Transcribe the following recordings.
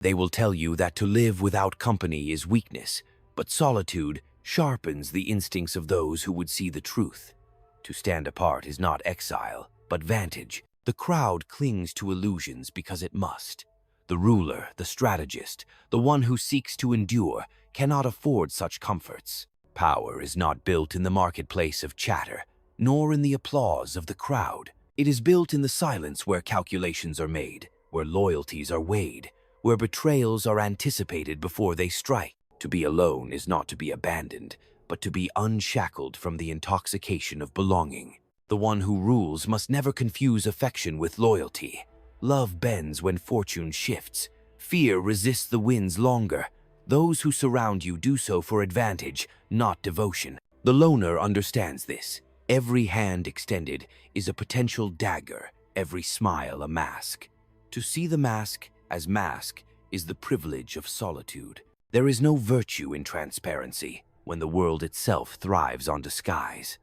They will tell you that to live without company is weakness, but solitude sharpens the instincts of those who would see the truth. To stand apart is not exile, but vantage. The crowd clings to illusions because it must. The ruler, the strategist, the one who seeks to endure, cannot afford such comforts. Power is not built in the marketplace of chatter, nor in the applause of the crowd. It is built in the silence where calculations are made, where loyalties are weighed, where betrayals are anticipated before they strike. To be alone is not to be abandoned, but to be unshackled from the intoxication of belonging. The one who rules must never confuse affection with loyalty. Love bends when fortune shifts. Fear resists the winds longer. Those who surround you do so for advantage, not devotion. The loner understands this. Every hand extended is a potential dagger, every smile a mask. To see the mask as mask is the privilege of solitude. There is no virtue in transparency when the world itself thrives on disguise.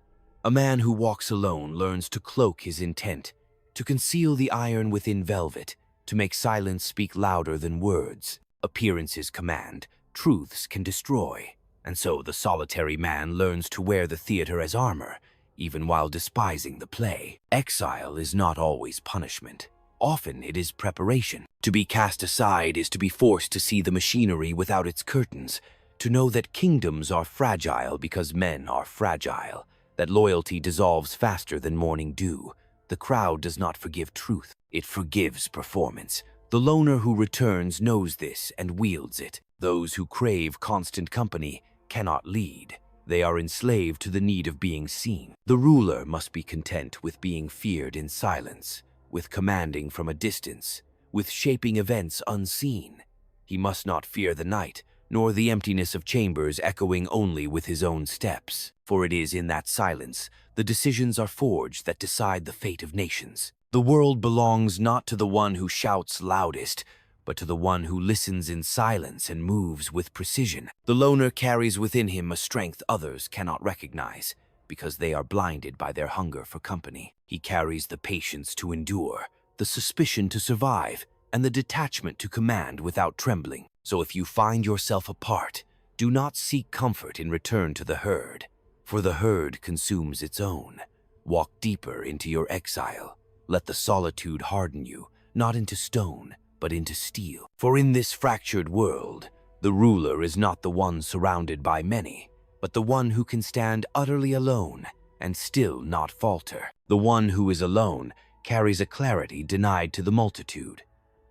A man who walks alone learns to cloak his intent, to conceal the iron within velvet, to make silence speak louder than words. Appearances command, truths can destroy. And so the solitary man learns to wear the theater as armor, even while despising the play. Exile is not always punishment. Often it is preparation. To be cast aside is to be forced to see the machinery without its curtains, to know that kingdoms are fragile because men are fragile, that loyalty dissolves faster than morning dew. The crowd does not forgive truth, it forgives performance. The loner who returns knows this and wields it. Those who crave constant company cannot lead. They are enslaved to the need of being seen. The ruler must be content with being feared in silence, with commanding from a distance, with shaping events unseen. He must not fear the night, nor the emptiness of chambers echoing only with his own steps. For it is in that silence the decisions are forged that decide the fate of nations. The world belongs not to the one who shouts loudest, but to the one who listens in silence and moves with precision. The loner carries within him a strength others cannot recognize, because they are blinded by their hunger for company. He carries the patience to endure, the suspicion to survive, and the detachment to command without trembling. So if you find yourself apart, do not seek comfort in return to the herd, for the herd consumes its own. Walk deeper into your exile. Let the solitude harden you, not into stone, but into steel. For in this fractured world, the ruler is not the one surrounded by many, but the one who can stand utterly alone and still not falter. The one who is alone carries a clarity denied to the multitude.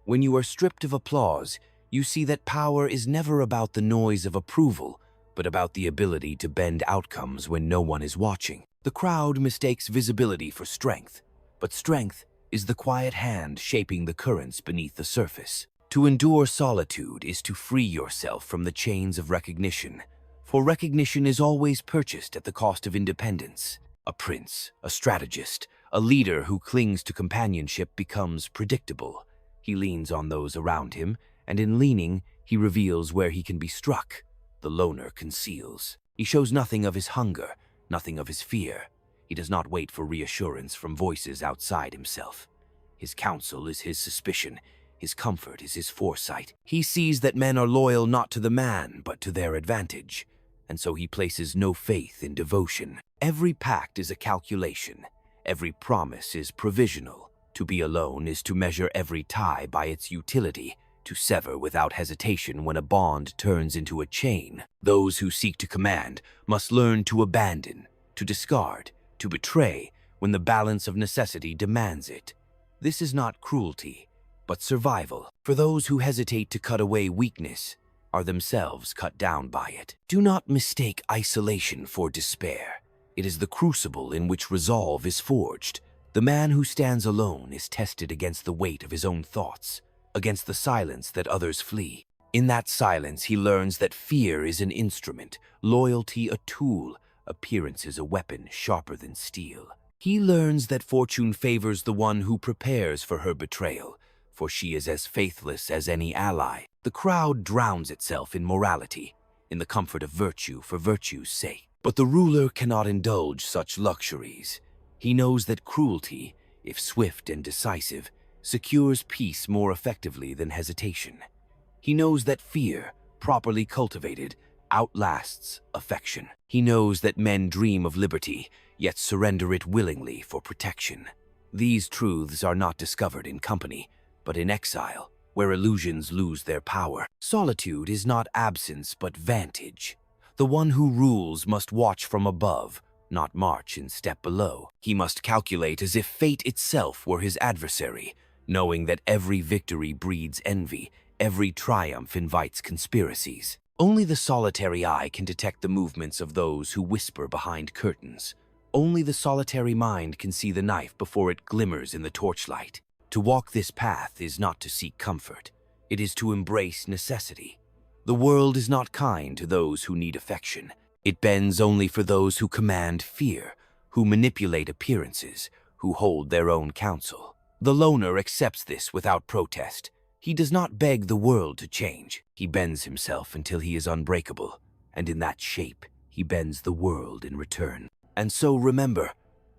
When you are stripped of applause, you see that power is never about the noise of approval, but about the ability to bend outcomes when no one is watching. The crowd mistakes visibility for strength, but strength is the quiet hand shaping the currents beneath the surface. To endure solitude is to free yourself from the chains of recognition, for recognition is always purchased at the cost of independence. A prince, a strategist, a leader who clings to companionship becomes predictable. He leans on those around him, and in leaning, he reveals where he can be struck. The loner conceals. He shows nothing of his hunger, nothing of his fear. He does not wait for reassurance from voices outside himself. His counsel is his suspicion. His comfort is his foresight. He sees that men are loyal not to the man, but to their advantage, and so he places no faith in devotion. Every pact is a calculation. Every promise is provisional. To be alone is to measure every tie by its utility, to sever without hesitation when a bond turns into a chain. Those who seek to command must learn to abandon, to discard, to betray when the balance of necessity demands it. This is not cruelty, but survival. For those who hesitate to cut away weakness are themselves cut down by it. Do not mistake isolation for despair. It is the crucible in which resolve is forged. The man who stands alone is tested against the weight of his own thoughts, against the silence that others flee. In that silence, he learns that fear is an instrument, loyalty a tool, appearance is a weapon sharper than steel. He learns that fortune favors the one who prepares for her betrayal, for she is as faithless as any ally. The crowd drowns itself in morality, in the comfort of virtue for virtue's sake. But the ruler cannot indulge such luxuries. He knows that cruelty, if swift and decisive, secures peace more effectively than hesitation. He knows that fear, properly cultivated, outlasts affection. He knows that men dream of liberty, yet surrender it willingly for protection. These truths are not discovered in company, but in exile, where illusions lose their power. Solitude is not absence, but vantage. The one who rules must watch from above, not march in step below. He must calculate as if fate itself were his adversary, knowing that every victory breeds envy, every triumph invites conspiracies. Only the solitary eye can detect the movements of those who whisper behind curtains. Only the solitary mind can see the knife before it glimmers in the torchlight. To walk this path is not to seek comfort. It is to embrace necessity. The world is not kind to those who need affection. It bends only for those who command fear, who manipulate appearances, who hold their own counsel. The loner accepts this without protest. He does not beg the world to change. He bends himself until he is unbreakable, and in that shape, he bends the world in return. And so remember,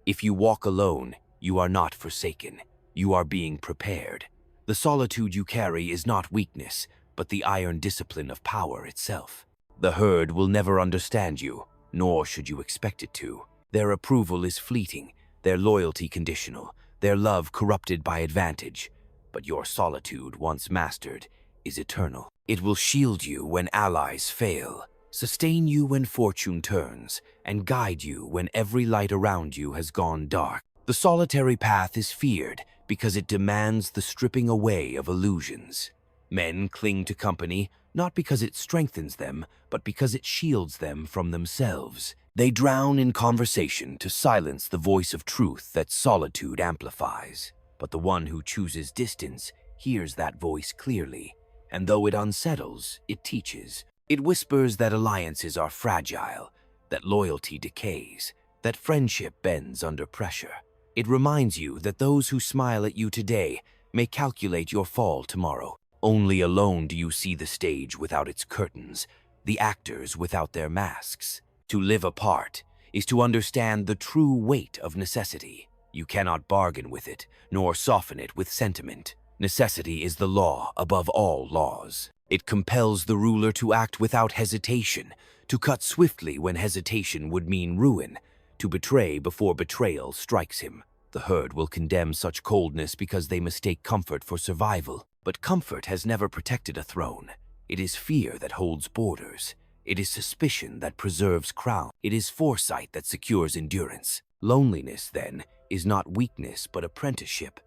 if you walk alone, you are not forsaken. You are being prepared. The solitude you carry is not weakness, but the iron discipline of power itself. The herd will never understand you, nor should you expect it to. Their approval is fleeting, their loyalty conditional, their love corrupted by advantage. But your solitude, once mastered, is eternal. It will shield you when allies fail, sustain you when fortune turns, and guide you when every light around you has gone dark. The solitary path is feared because it demands the stripping away of illusions. Men cling to company not because it strengthens them, but because it shields them from themselves. They drown in conversation to silence the voice of truth that solitude amplifies. But the one who chooses distance hears that voice clearly, and though it unsettles, it teaches. It whispers that alliances are fragile, that loyalty decays, that friendship bends under pressure. It reminds you that those who smile at you today may calculate your fall tomorrow. Only alone do you see the stage without its curtains, the actors without their masks. To live apart is to understand the true weight of necessity. You cannot bargain with it, nor soften it with sentiment. Necessity is the law above all laws. It compels the ruler to act without hesitation, to cut swiftly when hesitation would mean ruin, to betray before betrayal strikes him. The herd will condemn such coldness because they mistake comfort for survival. But comfort has never protected a throne. It is fear that holds borders. It is suspicion that preserves crown. It is foresight that secures endurance. Loneliness, then, is not weakness but apprenticeship.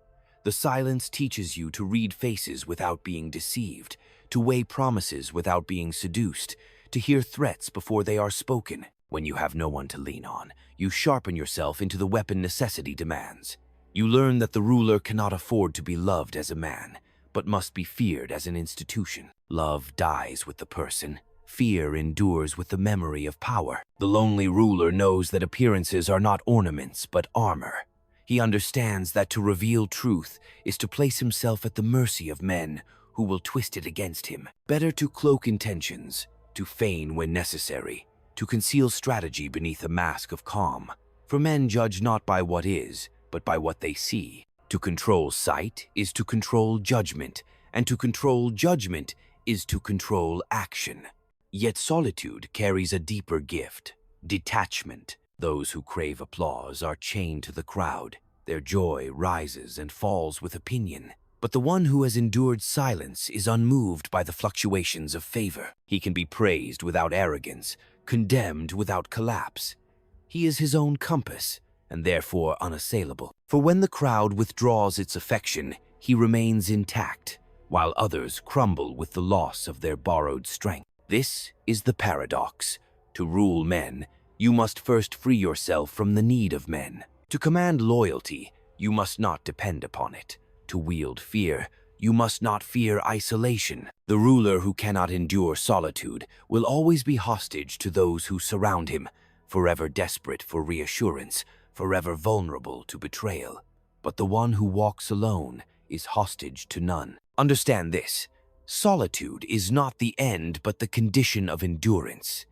The silence teaches you to read faces without being deceived, to weigh promises without being seduced, to hear threats before they are spoken. When you have no one to lean on, you sharpen yourself into the weapon necessity demands. You learn that the ruler cannot afford to be loved as a man, but must be feared as an institution. Love dies with the person. Fear endures with the memory of power. The lonely ruler knows that appearances are not ornaments, but armor. He understands that to reveal truth is to place himself at the mercy of men who will twist it against him. Better to cloak intentions, to feign when necessary, to conceal strategy beneath a mask of calm. For men judge not by what is, but by what they see. To control sight is to control judgment, and to control judgment is to control action. Yet solitude carries a deeper gift, detachment. Those who crave applause are chained to the crowd. Their joy rises and falls with opinion. But the one who has endured silence is unmoved by the fluctuations of favor. He can be praised without arrogance, condemned without collapse. He is his own compass, and therefore unassailable. For when the crowd withdraws its affection, he remains intact, while others crumble with the loss of their borrowed strength. This is the paradox. To rule men, you must first free yourself from the need of men. To command loyalty, you must not depend upon it. To wield fear, you must not fear isolation. The ruler who cannot endure solitude will always be hostage to those who surround him, forever desperate for reassurance, forever vulnerable to betrayal. But the one who walks alone is hostage to none. Understand this: solitude is not the end but the condition of endurance.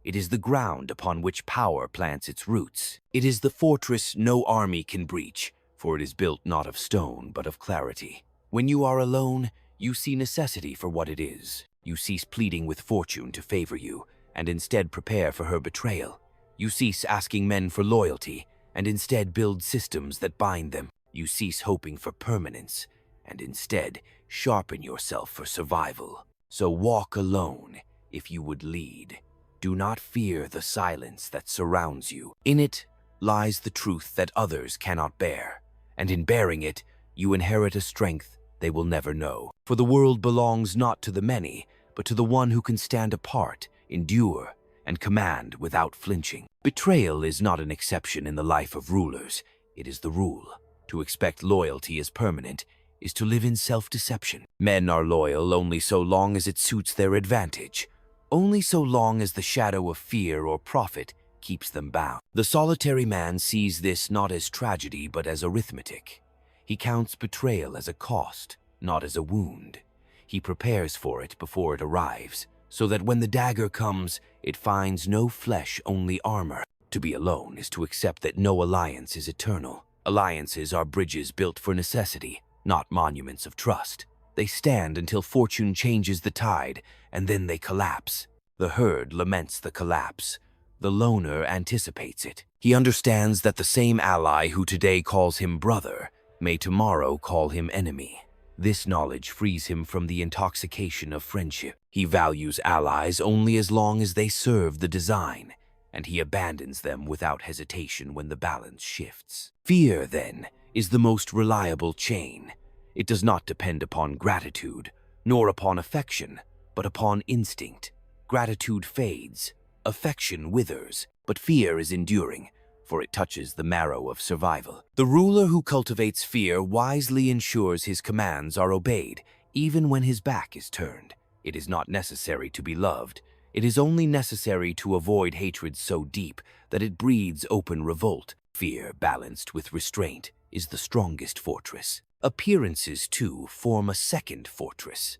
It is the ground upon which power plants its roots. It is the fortress no army can breach, for it is built not of stone but of clarity. When you are alone, You see necessity for what it is. You cease pleading with fortune to favor you, and instead prepare for her betrayal. You cease asking men for loyalty, and instead build systems that bind them. You cease hoping for permanence, and instead sharpen yourself for survival. So walk alone if you would lead. Do not fear the silence that surrounds you. In it lies the truth that others cannot bear, and in bearing it, you inherit a strength they will never know. For the world belongs not to the many, but to the one who can stand apart, endure, and command without flinching. Betrayal is not an exception in the life of rulers. It is the rule. To expect loyalty as permanent is to live in self-deception. Men are loyal only so long as it suits their advantage, only so long as the shadow of fear or profit keeps them bound. The solitary man sees this not as tragedy but as arithmetic. He counts betrayal as a cost, not as a wound. He prepares for it before it arrives, so that when the dagger comes, it finds no flesh, only armor. To be alone is to accept that no alliance is eternal. Alliances are bridges built for necessity, not monuments of trust. They stand until fortune changes the tide, and then they collapse. The herd laments the collapse. The loner anticipates it. He understands that the same ally who today calls him brother may tomorrow call him enemy. This knowledge frees him from the intoxication of friendship. He values allies only as long as they serve the design, and he abandons them without hesitation when the balance shifts. Fear, then, is the most reliable chain. It does not depend upon gratitude, nor upon affection, but upon instinct. Gratitude fades, affection withers, but fear is enduring, for it touches the marrow of survival. The ruler who cultivates fear wisely ensures his commands are obeyed, even when his back is turned. It is not necessary to be loved. It is only necessary to avoid hatred so deep that it breeds open revolt. Fear, balanced with restraint, is the strongest fortress. Appearances, too, form a second fortress.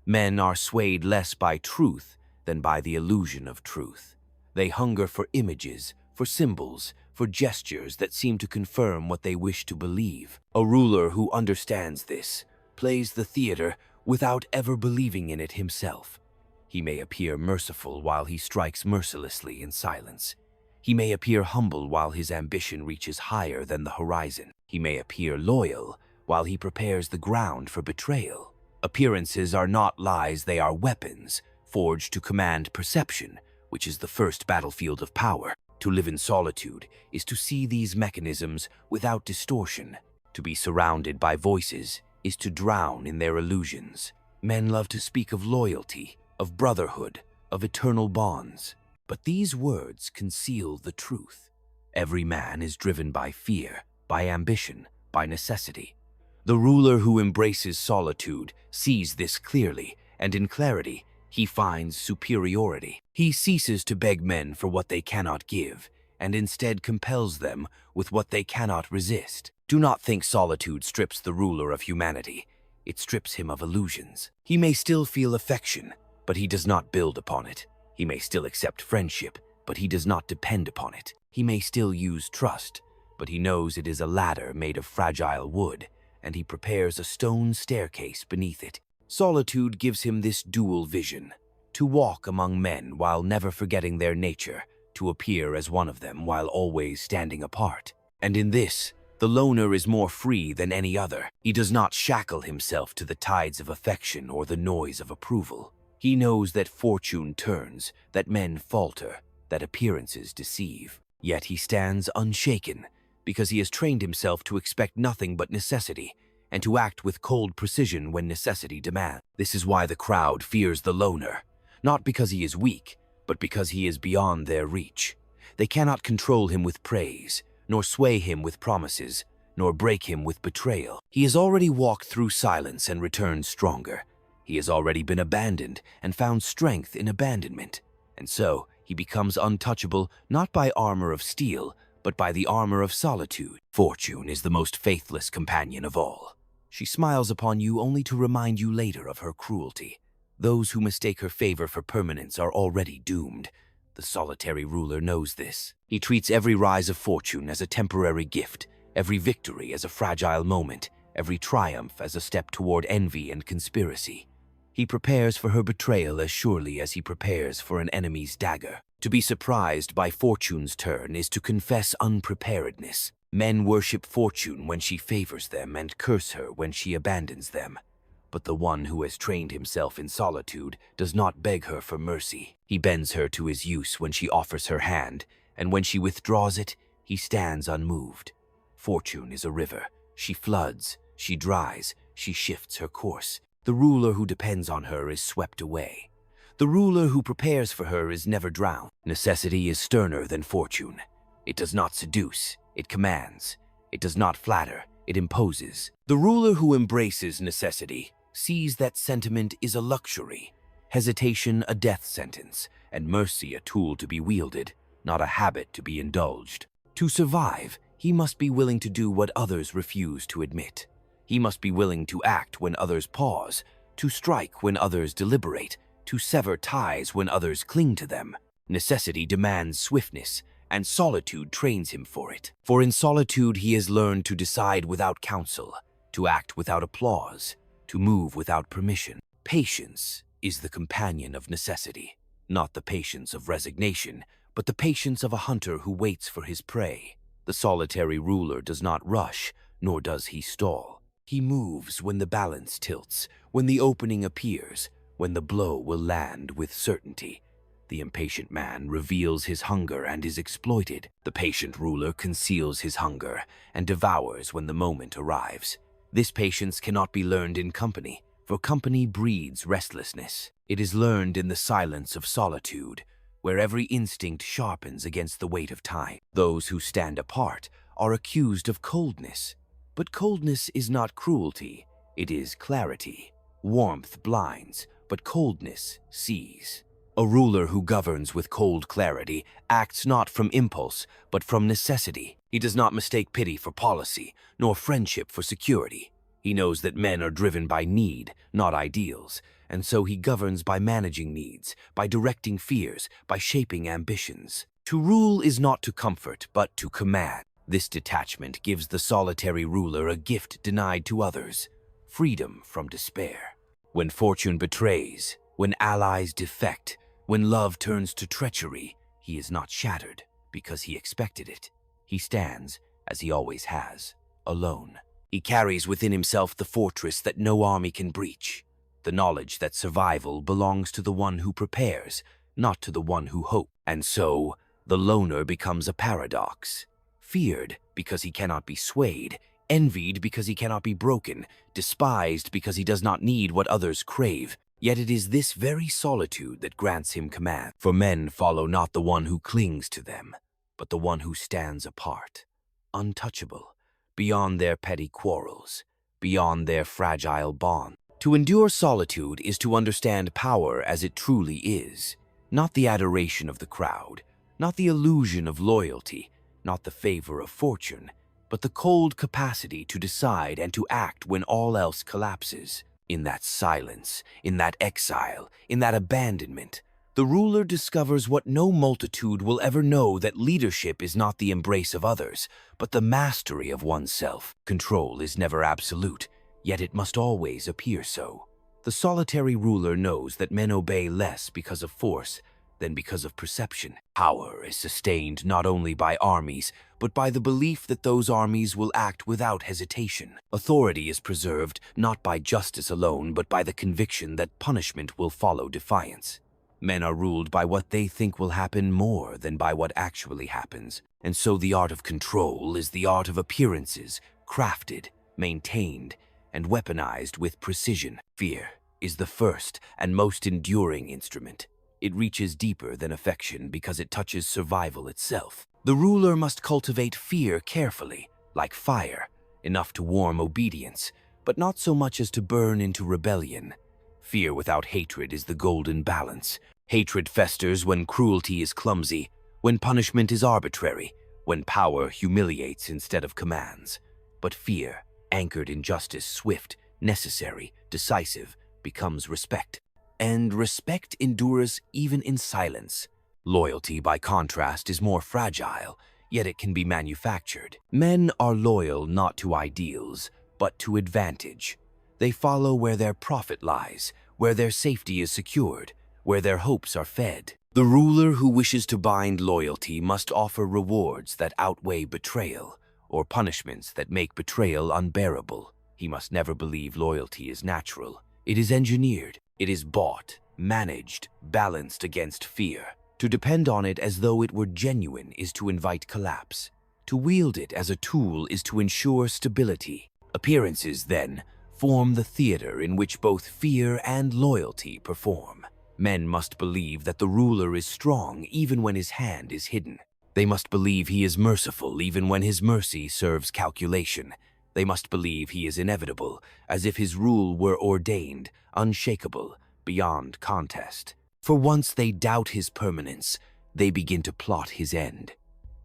Men are swayed less by truth than by the illusion of truth. They hunger for images, for symbols, for gestures that seem to confirm what they wish to believe. A ruler who understands this plays the theater without ever believing in it himself. He may appear merciful while he strikes mercilessly in silence. He may appear humble while his ambition reaches higher than the horizon. He may appear loyal while he prepares the ground for betrayal. Appearances are not lies, they are weapons, forged to command perception, which is the first battlefield of power. To live in solitude is to see these mechanisms without distortion. To be surrounded by voices is to drown in their illusions. Men love to speak of loyalty, of brotherhood, of eternal bonds. But these words conceal the truth. Every man is driven by fear, by ambition, by necessity. The ruler who embraces solitude sees this clearly, and in clarity, he finds superiority. He ceases to beg men for what they cannot give, and instead compels them with what they cannot resist. Do not think solitude strips the ruler of humanity. It strips him of illusions. He may still feel affection, but he does not build upon it. He may still accept friendship, but he does not depend upon it. He may still use trust, but he knows it is a ladder made of fragile wood, and he prepares a stone staircase beneath it. Solitude gives him this dual vision: to walk among men while never forgetting their nature, to appear as one of them while always standing apart. And in this, the loner is more free than any other. He does not shackle himself to the tides of affection or the noise of approval. He knows that fortune turns, that men falter, that appearances deceive. Yet he stands unshaken, because he has trained himself to expect nothing but necessity, and to act with cold precision when necessity demands. This is why the crowd fears the loner, not because he is weak, but because he is beyond their reach. They cannot control him with praise, nor sway him with promises, nor break him with betrayal. He has already walked through silence and returned stronger. He has already been abandoned and found strength in abandonment. And so he becomes untouchable not by armor of steel, but by the armor of solitude. Fortune is the most faithless companion of all. She smiles upon you only to remind you later of her cruelty. Those who mistake her favor for permanence are already doomed. The solitary ruler knows this. He treats every rise of fortune as a temporary gift, every victory as a fragile moment, every triumph as a step toward envy and conspiracy. He prepares for her betrayal as surely as he prepares for an enemy's dagger. To be surprised by fortune's turn is to confess unpreparedness. Men worship fortune when she favors them and curse her when she abandons them. But the one who has trained himself in solitude does not beg her for mercy. He bends her to his use when she offers her hand, and when she withdraws it, he stands unmoved. Fortune is a river. She floods, she dries, she shifts her course. The ruler who depends on her is swept away. The ruler who prepares for her is never drowned. Necessity is sterner than fortune. It does not seduce, it commands. It does not flatter, it imposes. The ruler who embraces necessity sees that sentiment is a luxury, hesitation a death sentence, and mercy a tool to be wielded, not a habit to be indulged. To survive, he must be willing to do what others refuse to admit. He must be willing to act when others pause, to strike when others deliberate, to sever ties when others cling to them. Necessity demands swiftness, and solitude trains him for it. For in solitude he has learned to decide without counsel, to act without applause, to move without permission. Patience is the companion of necessity, not the patience of resignation, but the patience of a hunter who waits for his prey. The solitary ruler does not rush, nor does he stall. He moves when the balance tilts, when the opening appears, when the blow will land with certainty. The impatient man reveals his hunger and is exploited. The patient ruler conceals his hunger and devours when the moment arrives. This patience cannot be learned in company, for company breeds restlessness. It is learned in the silence of solitude, where every instinct sharpens against the weight of time. Those who stand apart are accused of coldness, but coldness is not cruelty, it is clarity. Warmth blinds, but coldness sees. A ruler who governs with cold clarity acts not from impulse, but from necessity. He does not mistake pity for policy, nor friendship for security. He knows that men are driven by need, not ideals, and so he governs by managing needs, by directing fears, by shaping ambitions. To rule is not to comfort, but to command. This detachment gives the solitary ruler a gift denied to others: freedom from despair. When fortune betrays, when allies defect, when love turns to treachery, he is not shattered because he expected it. He stands, as he always has, alone. He carries within himself the fortress that no army can breach, the knowledge that survival belongs to the one who prepares, not to the one who hopes. And so, the loner becomes a paradox. Feared because he cannot be swayed, envied because he cannot be broken, despised because he does not need what others crave. Yet it is this very solitude that grants him command. For men follow not the one who clings to them, but the one who stands apart, untouchable, beyond their petty quarrels, beyond their fragile bond. To endure solitude is to understand power as it truly is, not the adoration of the crowd, not the illusion of loyalty, not the favor of fortune, but the cold capacity to decide and to act when all else collapses. In that silence, in that exile, in that abandonment, the ruler discovers what no multitude will ever know: that leadership is not the embrace of others, but the mastery of oneself. Control is never absolute, yet it must always appear so. The solitary ruler knows that men obey less because of force than because of perception. Power is sustained not only by armies, but by the belief that those armies will act without hesitation. Authority is preserved not by justice alone, but by the conviction that punishment will follow defiance. Men are ruled by what they think will happen more than by what actually happens, and so the art of control is the art of appearances, crafted, maintained, and weaponized with precision. Fear is the first and most enduring instrument. It reaches deeper than affection because it touches survival itself. The ruler must cultivate fear carefully, like fire, enough to warm obedience, but not so much as to burn into rebellion. Fear without hatred is the golden balance. Hatred festers when cruelty is clumsy, when punishment is arbitrary, when power humiliates instead of commands. But fear, anchored in justice, swift, necessary, decisive, becomes respect. And respect endures even in silence. Loyalty, by contrast, is more fragile, yet it can be manufactured. Men are loyal not to ideals, but to advantage. They follow where their profit lies, where their safety is secured, where their hopes are fed. The ruler who wishes to bind loyalty must offer rewards that outweigh betrayal, or punishments that make betrayal unbearable. He must never believe loyalty is natural. It is engineered. It is bought, managed, balanced against fear. To depend on it as though it were genuine is to invite collapse. To wield it as a tool is to ensure stability. Appearances, then, form the theater in which both fear and loyalty perform. Men must believe that the ruler is strong even when his hand is hidden. They must believe he is merciful even when his mercy serves calculation. They must believe he is inevitable, as if his rule were ordained, unshakable, beyond contest. For once they doubt his permanence, they begin to plot his end.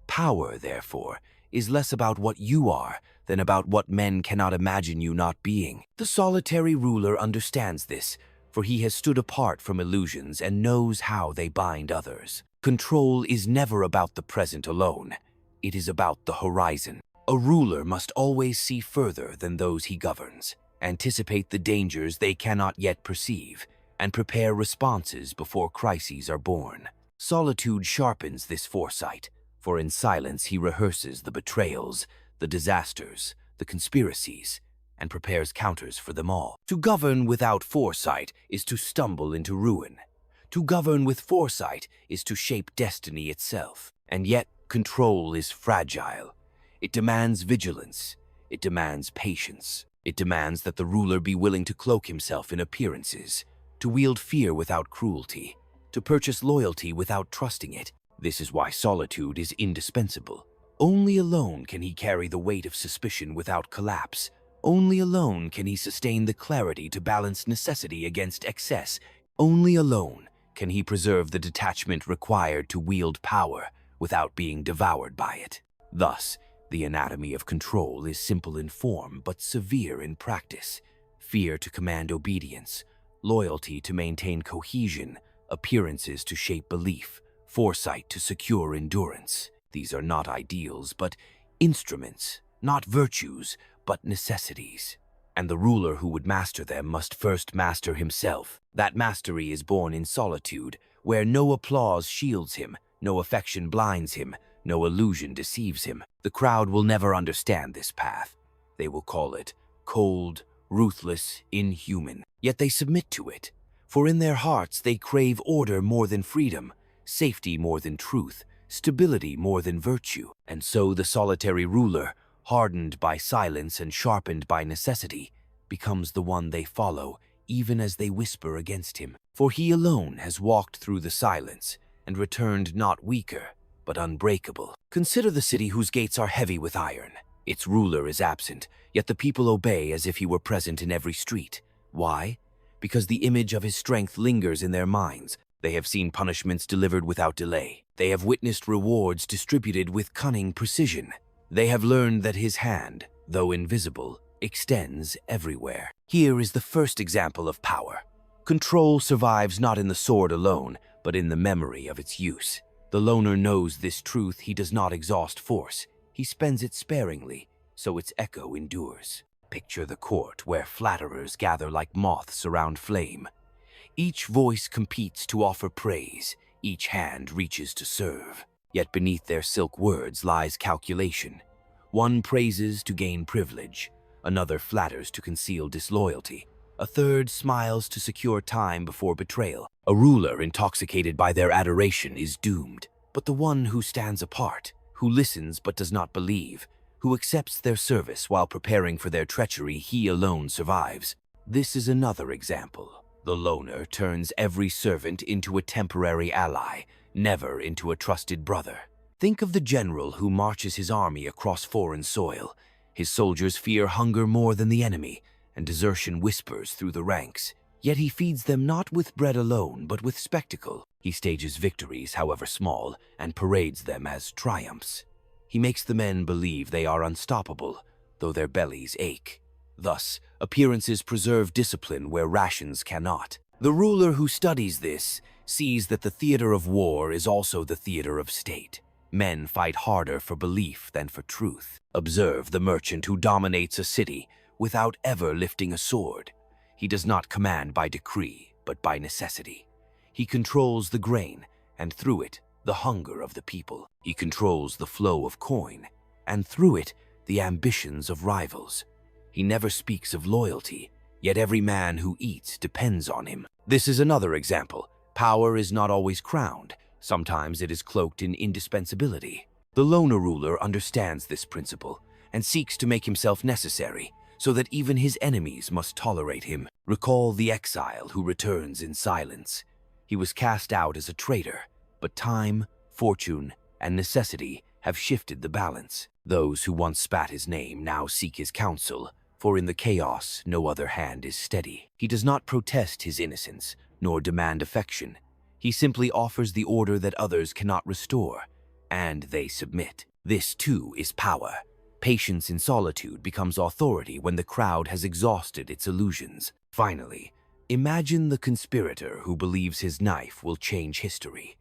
Power, therefore, is less about what you are than about what men cannot imagine you not being. The solitary ruler understands this, for he has stood apart from illusions and knows how they bind others. Control is never about the present alone. It is about the horizon. A ruler must always see further than those he governs, anticipate the dangers they cannot yet perceive, and prepare responses before crises are born. Solitude sharpens this foresight, for in silence he rehearses the betrayals, the disasters, the conspiracies, and prepares counters for them all. To govern without foresight is to stumble into ruin. To govern with foresight is to shape destiny itself. And yet, control is fragile. It demands vigilance. It demands patience. It demands that the ruler be willing to cloak himself in appearances, to wield fear without cruelty, to purchase loyalty without trusting it. This is why solitude is indispensable. Only alone can he carry the weight of suspicion without collapse. Only alone can he sustain the clarity to balance necessity against excess. Only alone can he preserve the detachment required to wield power without being devoured by it. Thus, the anatomy of control is simple in form but severe in practice. Fear to command obedience, loyalty to maintain cohesion, appearances to shape belief, foresight to secure endurance. These are not ideals, but instruments, not virtues, but necessities. And the ruler who would master them must first master himself. That mastery is born in solitude, where no applause shields him, no affection blinds him, no illusion deceives him. The crowd will never understand this path. They will call it cold, ruthless, inhuman. Yet they submit to it, for in their hearts they crave order more than freedom, safety more than truth, stability more than virtue. And so the solitary ruler, hardened by silence and sharpened by necessity, becomes the one they follow, even as they whisper against him. For he alone has walked through the silence and returned not weaker, but unbreakable. Consider the city whose gates are heavy with iron. Its ruler is absent, yet the people obey as if he were present in every street. Why? Because the image of his strength lingers in their minds. They have seen punishments delivered without delay. They have witnessed rewards distributed with cunning precision. They have learned that his hand, though invisible, extends everywhere. Here is the first example of power. Control survives not in the sword alone, but in the memory of its use. The loner knows this truth. He does not exhaust force. He spends it sparingly, so its echo endures. Picture the court where flatterers gather like moths around flame. Each voice competes to offer praise. Each hand reaches to serve. Yet beneath their silk words lies calculation. One praises to gain privilege. Another flatters to conceal disloyalty. A third smiles to secure time before betrayal. A ruler intoxicated by their adoration is doomed. But the one who stands apart, who listens but does not believe, who accepts their service while preparing for their treachery, he alone survives. This is another example. The loner turns every servant into a temporary ally, never into a trusted brother. Think of the general who marches his army across foreign soil. His soldiers fear hunger more than the enemy, and desertion whispers through the ranks. Yet he feeds them not with bread alone, but with spectacle. He stages victories, however small, and parades them as triumphs. He makes the men believe they are unstoppable, though their bellies ache. Thus, appearances preserve discipline where rations cannot. The ruler who studies this sees that the theater of war is also the theater of state. Men fight harder for belief than for truth. Observe the merchant who dominates a city. without ever lifting a sword. He does not command by decree, but by necessity. He controls the grain, and through it, the hunger of the people. He controls the flow of coin, and through it, the ambitions of rivals. He never speaks of loyalty, yet every man who eats depends on him. This is another example. Power is not always crowned. Sometimes it is cloaked in indispensability. The loner ruler understands this principle and seeks to make himself necessary, so that even his enemies must tolerate him. Recall the exile who returns in silence. He was cast out as a traitor, but time, fortune, and necessity have shifted the balance. Those who once spat his name now seek his counsel, for in the chaos no other hand is steady. He does not protest his innocence, nor demand affection. He simply offers the order that others cannot restore, and they submit. This too is power. Patience in solitude becomes authority when the crowd has exhausted its illusions. Finally, imagine the conspirator who believes his knife will change history.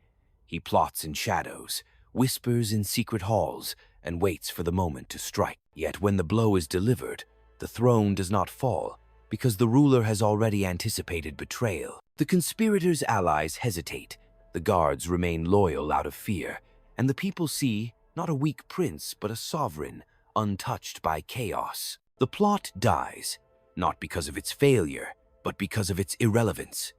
He plots in shadows, whispers in secret halls, and waits for the moment to strike. Yet when the blow is delivered, the throne does not fall, because the ruler has already anticipated betrayal. The conspirator's allies hesitate, the guards remain loyal out of fear, and the people see not a weak prince but a sovereign, untouched by chaos. The plot dies, not because of its failure, but because of its irrelevance.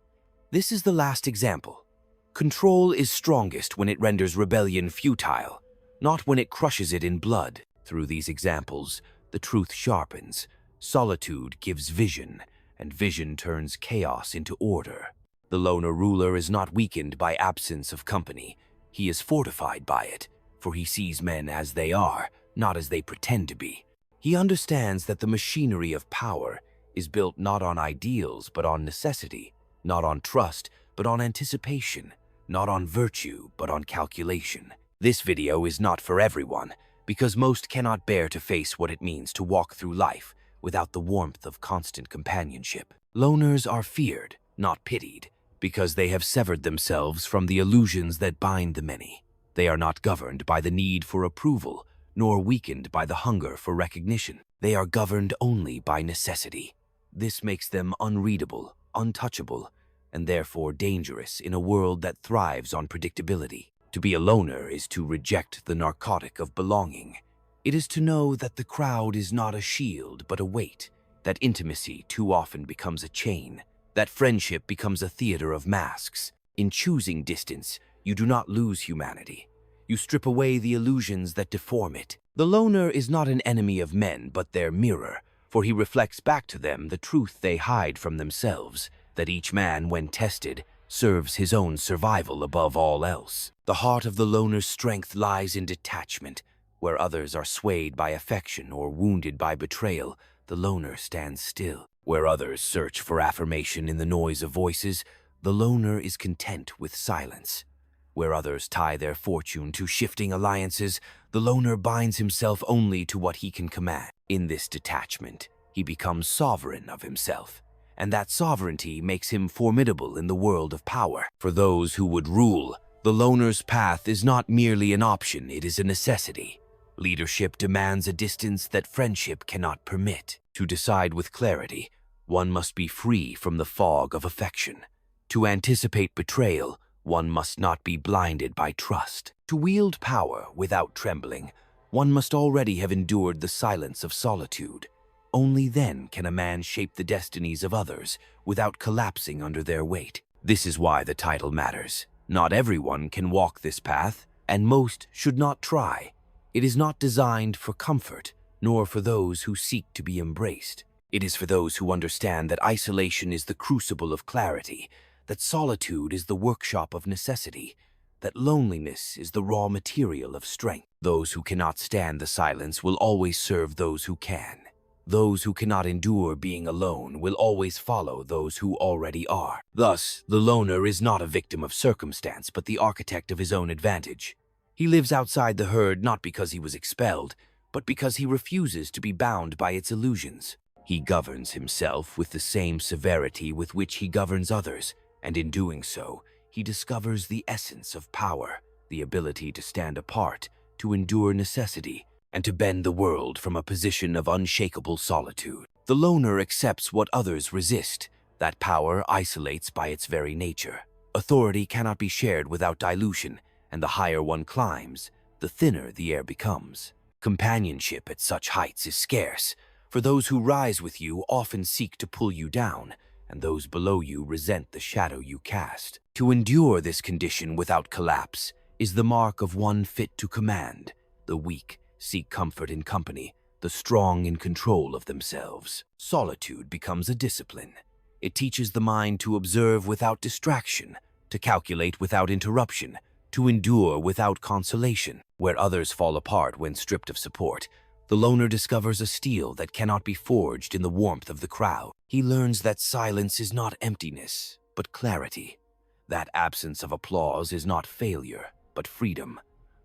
This is the last example. Control is strongest when it renders rebellion futile, not when it crushes it in blood. Through these examples, the truth sharpens, solitude gives vision, and vision turns chaos into order. The loner ruler is not weakened by absence of company. He is fortified by it, for he sees men as they are, not as they pretend to be. He understands that the machinery of power is built not on ideals but on necessity, not on trust but on anticipation, not on virtue but on calculation. This video is not for everyone, because most cannot bear to face what it means to walk through life without the warmth of constant companionship. Loners are feared, not pitied, because they have severed themselves from the illusions that bind the many. They are not governed by the need for approval, nor weakened by the hunger for recognition. They are governed only by necessity. This makes them unreadable, untouchable, and therefore dangerous in a world that thrives on predictability. To be a loner is to reject the narcotic of belonging. It is to know that the crowd is not a shield but a weight, that intimacy too often becomes a chain, that friendship becomes a theater of masks. In choosing distance, you do not lose humanity. You strip away the illusions that deform it. The loner is not an enemy of men but their mirror, for he reflects back to them the truth they hide from themselves, that each man, when tested, serves his own survival above all else. The heart of the loner's strength lies in detachment. Where others are swayed by affection or wounded by betrayal, the loner stands still. Where others search for affirmation in the noise of voices, the loner is content with silence. Where others tie their fortune to shifting alliances, the loner binds himself only to what he can command. In this detachment, he becomes sovereign of himself, and that sovereignty makes him formidable in the world of power. For those who would rule, the loner's path is not merely an option, it is a necessity. Leadership demands a distance that friendship cannot permit. To decide with clarity, one must be free from the fog of affection. To anticipate betrayal, one must not be blinded by trust. To wield power without trembling, one must already have endured the silence of solitude. Only then can a man shape the destinies of others without collapsing under their weight. This is why the title matters. Not everyone can walk this path, and most should not try. It is not designed for comfort, nor for those who seek to be embraced. It is for those who understand that isolation is the crucible of clarity, that solitude is the workshop of necessity, that loneliness is the raw material of strength. Those who cannot stand the silence will always serve those who can. Those who cannot endure being alone will always follow those who already are. Thus, the loner is not a victim of circumstance, but the architect of his own advantage. He lives outside the herd not because he was expelled, but because he refuses to be bound by its illusions. He governs himself with the same severity with which he governs others, and in doing so, he discovers the essence of power, the ability to stand apart, to endure necessity, and to bend the world from a position of unshakable solitude. The loner accepts what others resist. That power isolates by its very nature. Authority cannot be shared without dilution, and the higher one climbs, the thinner the air becomes. Companionship at such heights is scarce, for those who rise with you often seek to pull you down, and those below you resent the shadow you cast. To endure this condition without collapse is the mark of one fit to command. The weak seek comfort in company, the strong in control of themselves. Solitude becomes a discipline. It teaches the mind to observe without distraction, to calculate without interruption, to endure without consolation. Where others fall apart when stripped of support, the loner discovers a steel that cannot be forged in the warmth of the crowd. He learns that silence is not emptiness, but clarity. That absence of applause is not failure, but freedom.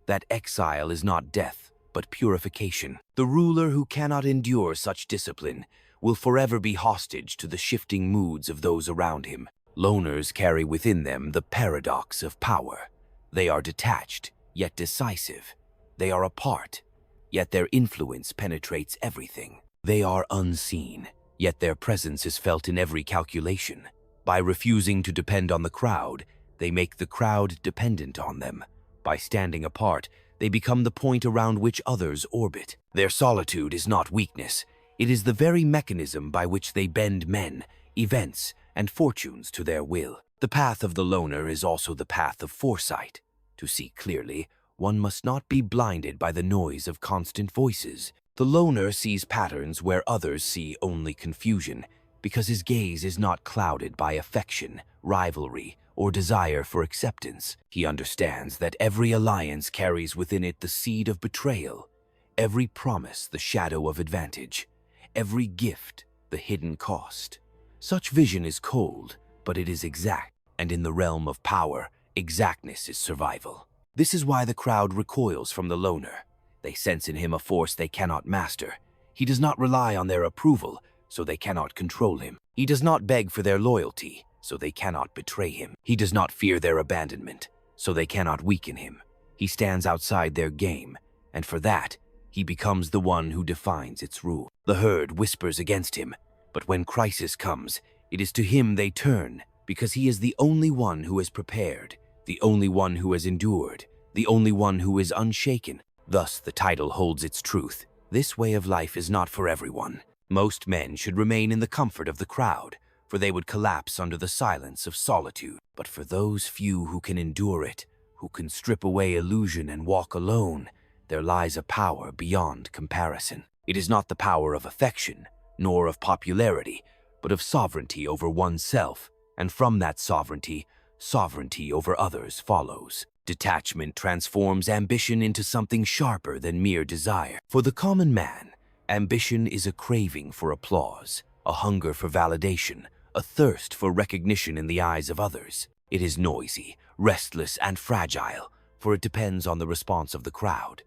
That exile is not death, but purification. The ruler who cannot endure such discipline will forever be hostage to the shifting moods of those around him. Loners carry within them the paradox of power. They are detached, yet decisive. They are apart, yet their influence penetrates everything. They are unseen, yet their presence is felt in every calculation. By refusing to depend on the crowd, they make the crowd dependent on them. By standing apart, they become the point around which others orbit. Their solitude is not weakness. It is the very mechanism by which they bend men, events, and fortunes to their will. The path of the loner is also the path of foresight. To see clearly, one must not be blinded by the noise of constant voices. The loner sees patterns where others see only confusion, because his gaze is not clouded by affection, rivalry, or desire for acceptance. He understands that every alliance carries within it the seed of betrayal, every promise the shadow of advantage, every gift the hidden cost. Such vision is cold, but it is exact, and in the realm of power, exactness is survival. This is why the crowd recoils from the loner. They sense in him a force they cannot master. He does not rely on their approval, so they cannot control him. He does not beg for their loyalty, so they cannot betray him. He does not fear their abandonment, so they cannot weaken him. He stands outside their game, and for that, he becomes the one who defines its rule. The herd whispers against him, but when crisis comes, it is to him they turn, because he is the only one who is prepared, the only one who has endured, the only one who is unshaken. Thus the title holds its truth. This way of life is not for everyone. Most men should remain in the comfort of the crowd, for they would collapse under the silence of solitude. But for those few who can endure it, who can strip away illusion and walk alone, there lies a power beyond comparison. It is not the power of affection, nor of popularity, but of sovereignty over oneself, and from that sovereignty, sovereignty over others follows. Detachment transforms ambition into something sharper than mere desire. For the common man, ambition is a craving for applause, a hunger for validation, a thirst for recognition in the eyes of others. It is noisy, restless, and fragile, for it depends on the response of the crowd.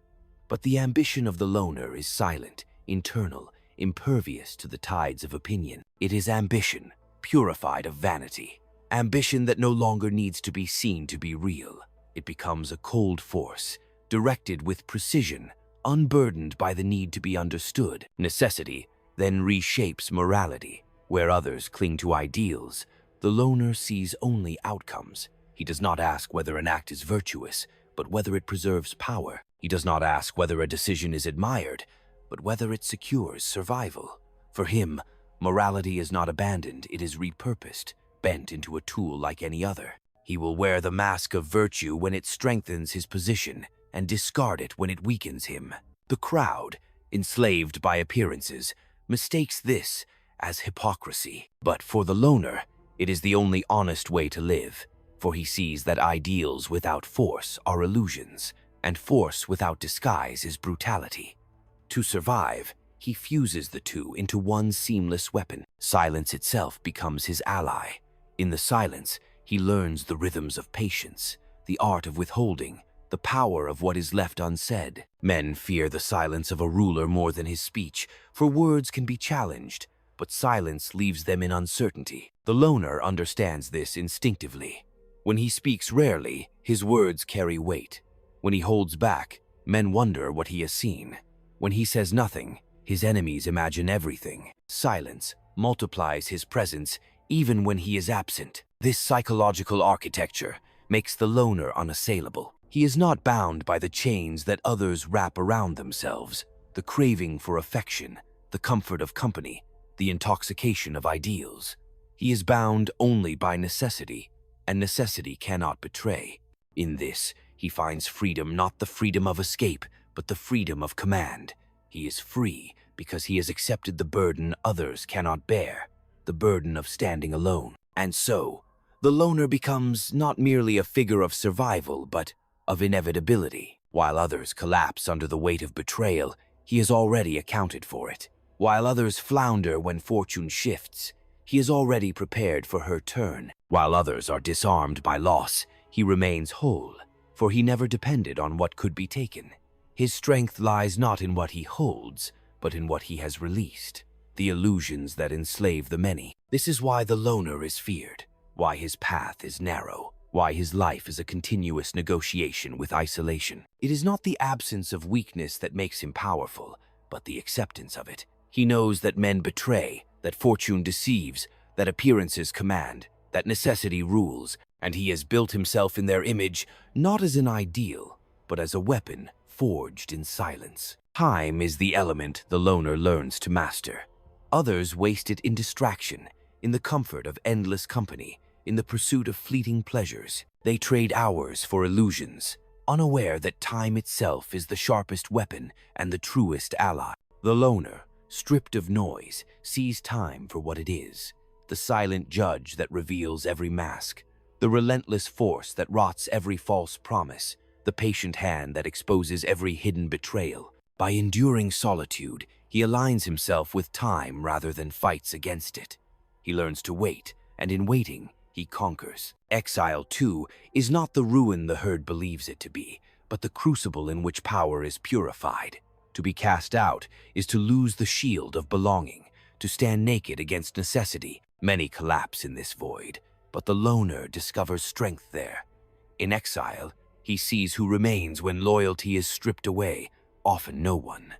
But the ambition of the loner is silent, internal, impervious to the tides of opinion. It is ambition, purified of vanity. Ambition that no longer needs to be seen to be real. It becomes a cold force, directed with precision, unburdened by the need to be understood. Necessity then reshapes morality. Where others cling to ideals, the loner sees only outcomes. He does not ask whether an act is virtuous, but whether it preserves power. He does not ask whether a decision is admired, but whether it secures survival. For him, morality is not abandoned, it is repurposed, bent into a tool like any other. He will wear the mask of virtue when it strengthens his position, and discard it when it weakens him. The crowd, enslaved by appearances, mistakes this as hypocrisy. But for the loner, it is the only honest way to live, for he sees that ideals without force are illusions, and force without disguise is brutality. To survive, he fuses the two into one seamless weapon. Silence itself becomes his ally. In the silence, he learns the rhythms of patience, the art of withholding, the power of what is left unsaid. Men fear the silence of a ruler more than his speech, for words can be challenged, but silence leaves them in uncertainty. The loner understands this instinctively. When he speaks rarely, his words carry weight. When he holds back, men wonder what he has seen. When he says nothing, His enemies imagine everything. Silence multiplies his presence even when he is absent. This psychological architecture makes the loner unassailable. He is not bound by the chains that others wrap around themselves, the craving for affection, the comfort of company, the intoxication of ideals. He is bound only by necessity, and necessity cannot betray. In this, he finds freedom, not the freedom of escape, but the freedom of command. He is free because he has accepted the burden others cannot bear, the burden of standing alone. And so, the loner becomes not merely a figure of survival, but of inevitability. While others collapse under the weight of betrayal, he has already accounted for it. While others flounder when fortune shifts, he is already prepared for her turn. While others are disarmed by loss, he remains whole, for he never depended on what could be taken. His strength lies not in what he holds, but in what he has released, the illusions that enslave the many. This is why the loner is feared, why his path is narrow, why his life is a continuous negotiation with isolation. It is not the absence of weakness that makes him powerful, but the acceptance of it. He knows that men betray, that fortune deceives, that appearances command, that necessity rules, and he has built himself in their image not as an ideal, but as a weapon forged in silence. Time is the element the loner learns to master. Others waste it in distraction, in the comfort of endless company, in the pursuit of fleeting pleasures. They trade hours for illusions, unaware that time itself is the sharpest weapon and the truest ally. The loner, stripped of noise, sees time for what it is, the silent judge that reveals every mask, the relentless force that rots every false promise, the patient hand that exposes every hidden betrayal. By enduring solitude, he aligns himself with time rather than fights against it. He learns to wait, and in waiting, he conquers. Exile, too, is not the ruin the herd believes it to be, but the crucible in which power is purified. To be cast out is to lose the shield of belonging, to stand naked against necessity. Many collapse in this void, but the loner discovers strength there. In exile, he sees who remains when loyalty is stripped away, often no one.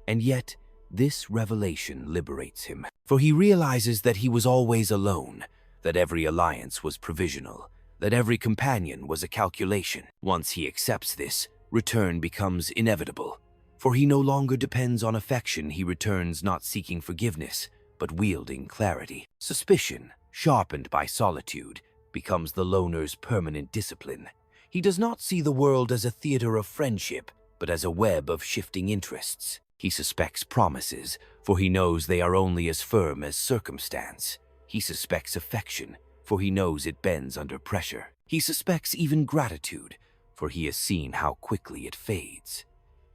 And yet, this revelation liberates him, for he realizes that he was always alone, that every alliance was provisional, that every companion was a calculation. Once he accepts this, return becomes inevitable, for he no longer depends on affection. He returns not seeking forgiveness, but wielding clarity. Suspicion, sharpened by solitude, becomes the loner's permanent discipline. He does not see the world as a theater of friendship, but as a web of shifting interests. He suspects promises, for he knows they are only as firm as circumstance. He suspects affection, for he knows it bends under pressure. He suspects even gratitude, for he has seen how quickly it fades.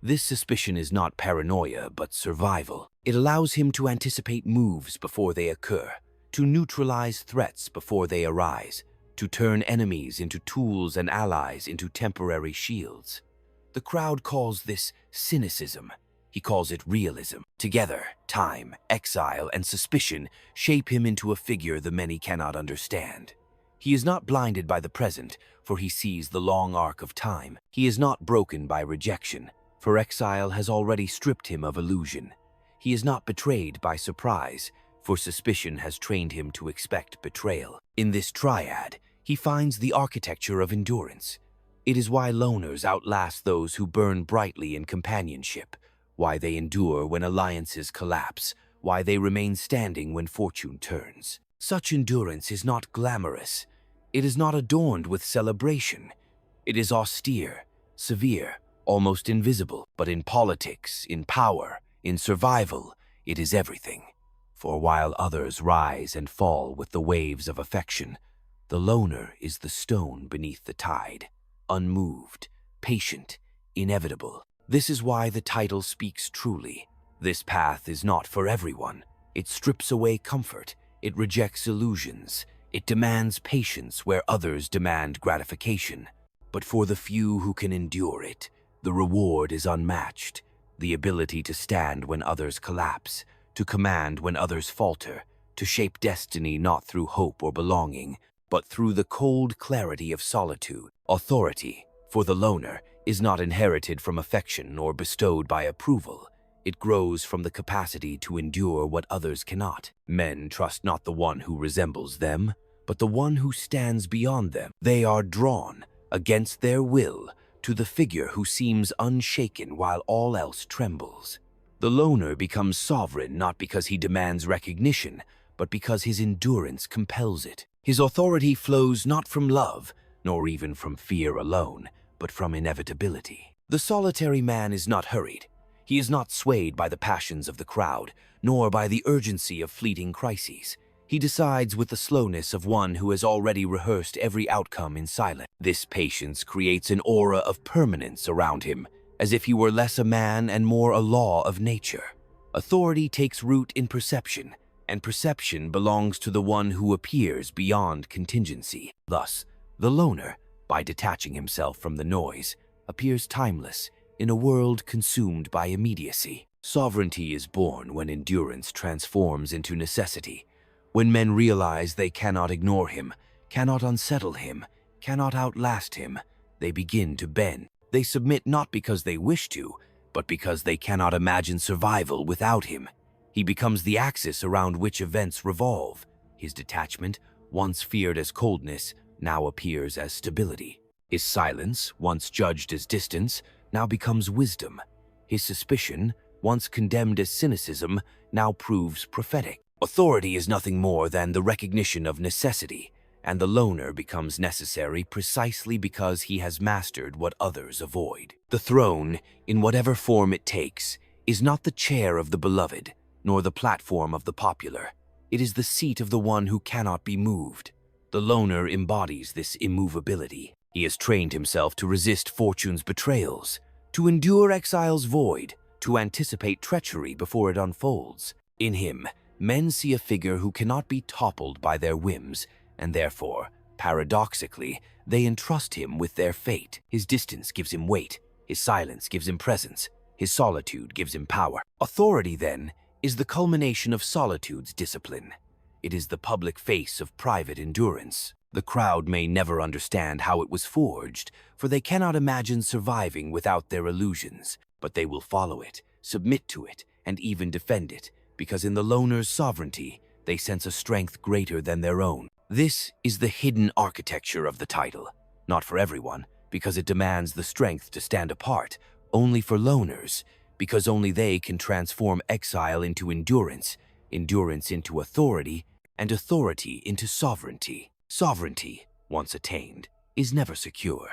This suspicion is not paranoia, but survival. It allows him to anticipate moves before they occur, to neutralize threats before they arise, to turn enemies into tools and allies into temporary shields. The crowd calls this cynicism. He calls it realism. Together, time, exile, and suspicion shape him into a figure the many cannot understand. He is not blinded by the present, for he sees the long arc of time. He is not broken by rejection, for exile has already stripped him of illusion. He is not betrayed by surprise, for suspicion has trained him to expect betrayal. In this triad, he finds the architecture of endurance. It is why loners outlast those who burn brightly in companionship, why they endure when alliances collapse, why they remain standing when fortune turns. Such endurance is not glamorous. It is not adorned with celebration. It is austere, severe, almost invisible. But in politics, in power, in survival, it is everything. For while others rise and fall with the waves of affection, the loner is the stone beneath the tide, unmoved, patient, inevitable. This is why the title speaks truly. This path is not for everyone. It strips away comfort. It rejects illusions. It demands patience where others demand gratification. But for the few who can endure it, the reward is unmatched. The ability to stand when others collapse, to command when others falter, to shape destiny not through hope or belonging, but through the cold clarity of solitude. Authority, for the loner, is not inherited from affection or bestowed by approval. It grows from the capacity to endure what others cannot. Men trust not the one who resembles them, but the one who stands beyond them. They are drawn, against their will, to the figure who seems unshaken while all else trembles. The loner becomes sovereign not because he demands recognition, but because his endurance compels it. His authority flows not from love, nor even from fear alone, but from inevitability. The solitary man is not hurried. He is not swayed by the passions of the crowd, nor by the urgency of fleeting crises. He decides with the slowness of one who has already rehearsed every outcome in silence. This patience creates an aura of permanence around him, as if he were less a man and more a law of nature. Authority takes root in perception, and perception belongs to the one who appears beyond contingency. Thus, the loner, by detaching himself from the noise, appears timeless in a world consumed by immediacy. Sovereignty is born when endurance transforms into necessity. When men realize they cannot ignore him, cannot unsettle him, cannot outlast him, they begin to bend. They submit not because they wish to, but because they cannot imagine survival without him. He becomes the axis around which events revolve. His detachment, once feared as coldness, now appears as stability. His silence, once judged as distance, now becomes wisdom. His suspicion, once condemned as cynicism, now proves prophetic. Authority is nothing more than the recognition of necessity, and the loner becomes necessary precisely because he has mastered what others avoid. The throne, in whatever form it takes, is not the chair of the beloved, nor the platform of the popular. It is the seat of the one who cannot be moved. The loner embodies this immovability. He has trained himself to resist fortune's betrayals, to endure exile's void, to anticipate treachery before it unfolds. In him, men see a figure who cannot be toppled by their whims, and therefore, paradoxically, they entrust him with their fate. His distance gives him weight, his silence gives him presence, his solitude gives him power. Authority, then, is the culmination of solitude's discipline. It is the public face of private endurance. The crowd may never understand how it was forged, for they cannot imagine surviving without their illusions, but they will follow it, submit to it, and even defend it, because in the loner's sovereignty, they sense a strength greater than their own. This is the hidden architecture of the title, not for everyone, because it demands the strength to stand apart, only for loners, because only they can transform exile into endurance, endurance into authority, and authority into sovereignty. Sovereignty, once attained, is never secure.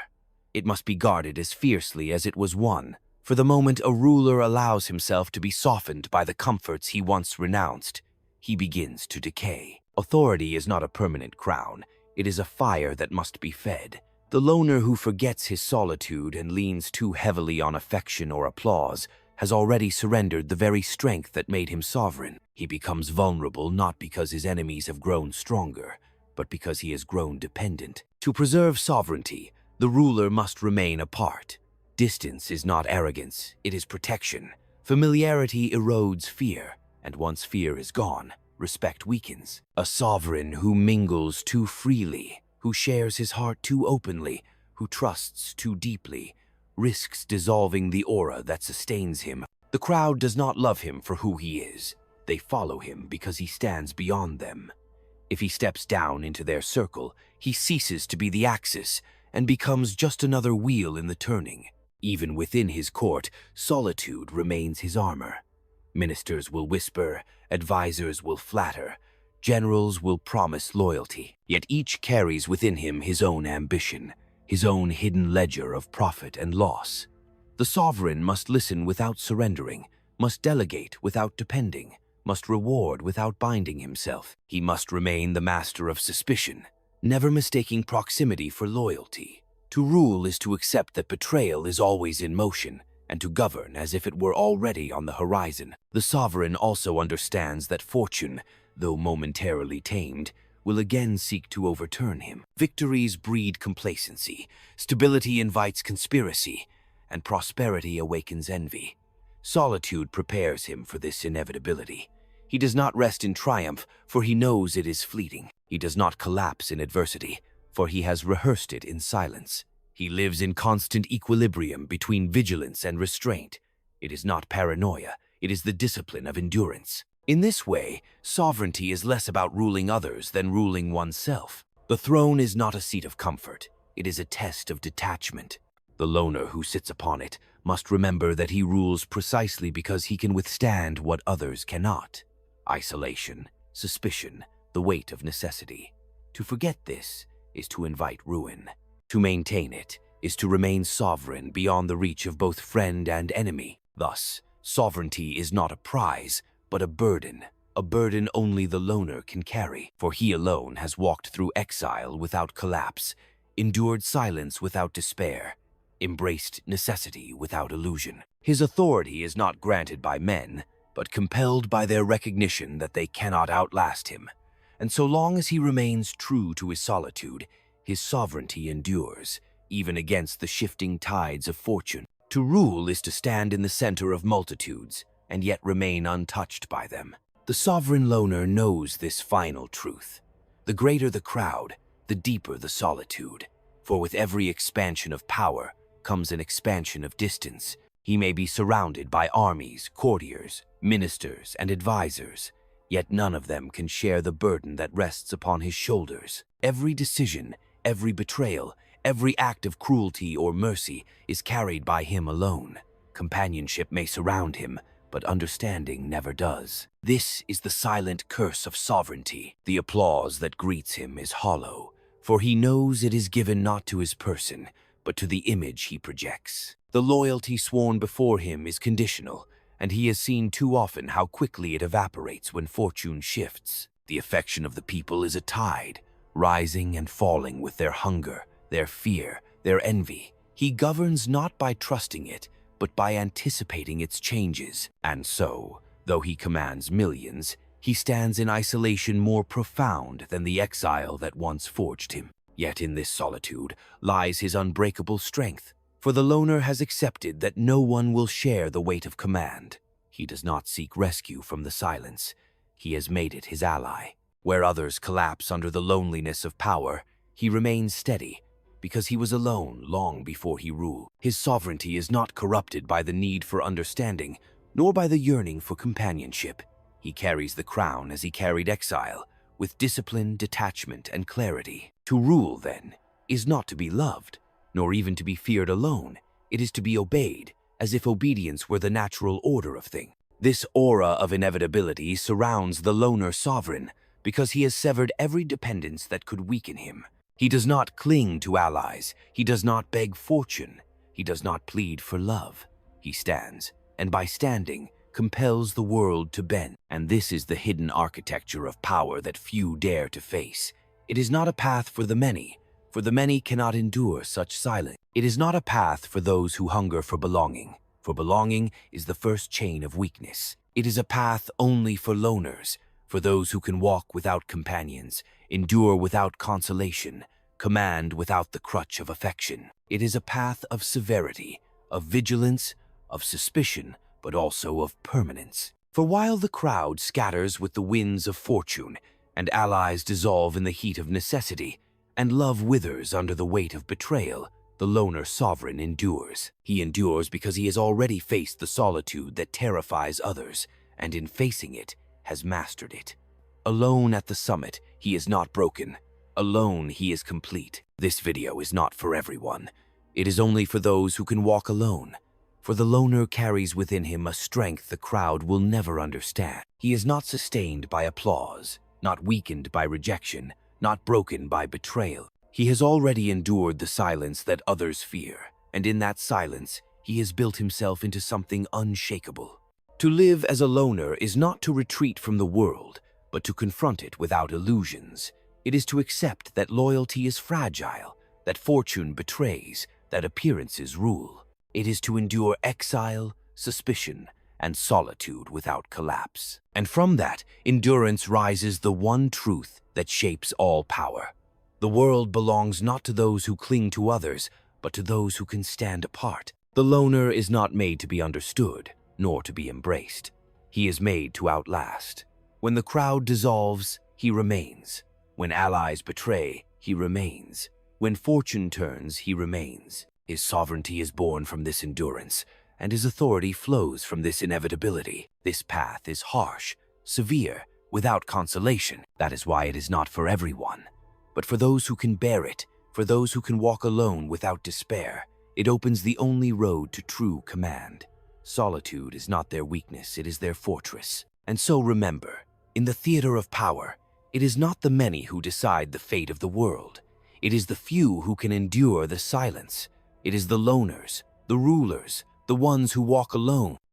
It must be guarded as fiercely as it was won. For the moment a ruler allows himself to be softened by the comforts he once renounced, he begins to decay. Authority is not a permanent crown. It is a fire that must be fed. The loner who forgets his solitude and leans too heavily on affection or applause has already surrendered the very strength that made him sovereign. He becomes vulnerable not because his enemies have grown stronger, but because he has grown dependent. To preserve sovereignty, the ruler must remain apart. Distance is not arrogance, it is protection. Familiarity erodes fear, and once fear is gone, respect weakens. A sovereign who mingles too freely, who shares his heart too openly, who trusts too deeply, risks dissolving the aura that sustains him. The crowd does not love him for who he is. They follow him because he stands beyond them. If he steps down into their circle, he ceases to be the axis and becomes just another wheel in the turning. Even within his court, solitude remains his armor. Ministers will whisper, advisors will flatter, generals will promise loyalty. Yet each carries within him his own ambition, his own hidden ledger of profit and loss. The sovereign must listen without surrendering, must delegate without depending, must reward without binding himself. He must remain the master of suspicion, never mistaking proximity for loyalty. To rule is to accept that betrayal is always in motion, and to govern as if it were already on the horizon. The sovereign also understands that fortune, though momentarily tamed, will again seek to overturn him. Victories breed complacency, stability invites conspiracy, and prosperity awakens envy. Solitude prepares him for this inevitability. He does not rest in triumph, for he knows it is fleeting. He does not collapse in adversity, for he has rehearsed it in silence. He lives in constant equilibrium between vigilance and restraint. It is not paranoia, It is the discipline of endurance. In this way, sovereignty is less about ruling others than ruling oneself. The throne is not a seat of comfort. It is a test of detachment. The loner who sits upon it must remember that he rules precisely because he can withstand what others cannot. Isolation, suspicion, the weight of necessity. To forget this is to invite ruin. To maintain it is to remain sovereign beyond the reach of both friend and enemy. Thus, sovereignty is not a prize, but a burden only the loner can carry, for he alone has walked through exile without collapse, endured silence without despair, embraced necessity without illusion. His authority is not granted by men, but compelled by their recognition that they cannot outlast him. And so long as he remains true to his solitude, his sovereignty endures, even against the shifting tides of fortune. To rule is to stand in the center of multitudes, and yet remain untouched by them. The sovereign loner knows this final truth. The greater the crowd, the deeper the solitude. For with every expansion of power comes an expansion of distance. He may be surrounded by armies, courtiers, ministers, and advisors, yet none of them can share the burden that rests upon his shoulders. Every decision, every betrayal, every act of cruelty or mercy is carried by him alone. Companionship may surround him, but understanding never does. This is the silent curse of sovereignty. The applause that greets him is hollow, for he knows it is given not to his person, but to the image he projects. The loyalty sworn before him is conditional, and he has seen too often how quickly it evaporates when fortune shifts. The affection of the people is a tide, rising and falling with their hunger, their fear, their envy. He governs not by trusting it, but by anticipating its changes. And so, though he commands millions, he stands in isolation more profound than the exile that once forged him. Yet in this solitude lies his unbreakable strength, for the loner has accepted that no one will share the weight of command. He does not seek rescue from the silence. He has made it his ally. Where others collapse under the loneliness of power, he remains steady, because he was alone long before he ruled. His sovereignty is not corrupted by the need for understanding, nor by the yearning for companionship. He carries the crown as he carried exile, with discipline, detachment, and clarity. To rule, then, is not to be loved, nor even to be feared alone. It is to be obeyed, as if obedience were the natural order of things. This aura of inevitability surrounds the loner sovereign, because he has severed every dependence that could weaken him. He does not cling to allies. He does not beg fortune. He does not plead for love. He stands, and by standing, compels the world to bend. And this is the hidden architecture of power that few dare to face. It is not a path for the many, for the many cannot endure such silence. It is not a path for those who hunger for belonging is the first chain of weakness. It is a path only for loners, for those who can walk without companions, endure without consolation, command without the crutch of affection. It is a path of severity, of vigilance, of suspicion, but also of permanence. For while the crowd scatters with the winds of fortune, and allies dissolve in the heat of necessity, and love withers under the weight of betrayal, the loner sovereign endures. He endures because he has already faced the solitude that terrifies others, and in facing it, has mastered it. Alone at the summit, he is not broken. Alone, he is complete. This video is not for everyone. It is only for those who can walk alone. For the loner carries within him a strength the crowd will never understand. He is not sustained by applause, not weakened by rejection, not broken by betrayal. He has already endured the silence that others fear, and in that silence, he has built himself into something unshakable. To live as a loner is not to retreat from the world, but to confront it without illusions. It is to accept that loyalty is fragile, that fortune betrays, that appearances rule. It is to endure exile, suspicion, and solitude without collapse. And from that endurance rises the one truth that shapes all power. The world belongs not to those who cling to others, but to those who can stand apart. The loner is not made to be understood, nor to be embraced. He is made to outlast. When the crowd dissolves, he remains. When allies betray, he remains. When fortune turns, he remains. His sovereignty is born from this endurance, and his authority flows from this inevitability. This path is harsh, severe, without consolation. That is why it is not for everyone. But for those who can bear it, for those who can walk alone without despair, it opens the only road to true command. Solitude is not their weakness, it is their fortress. And so remember, in the theater of power, it is not the many who decide the fate of the world. It is the few who can endure the silence. It is the loners, the rulers, the ones who walk alone,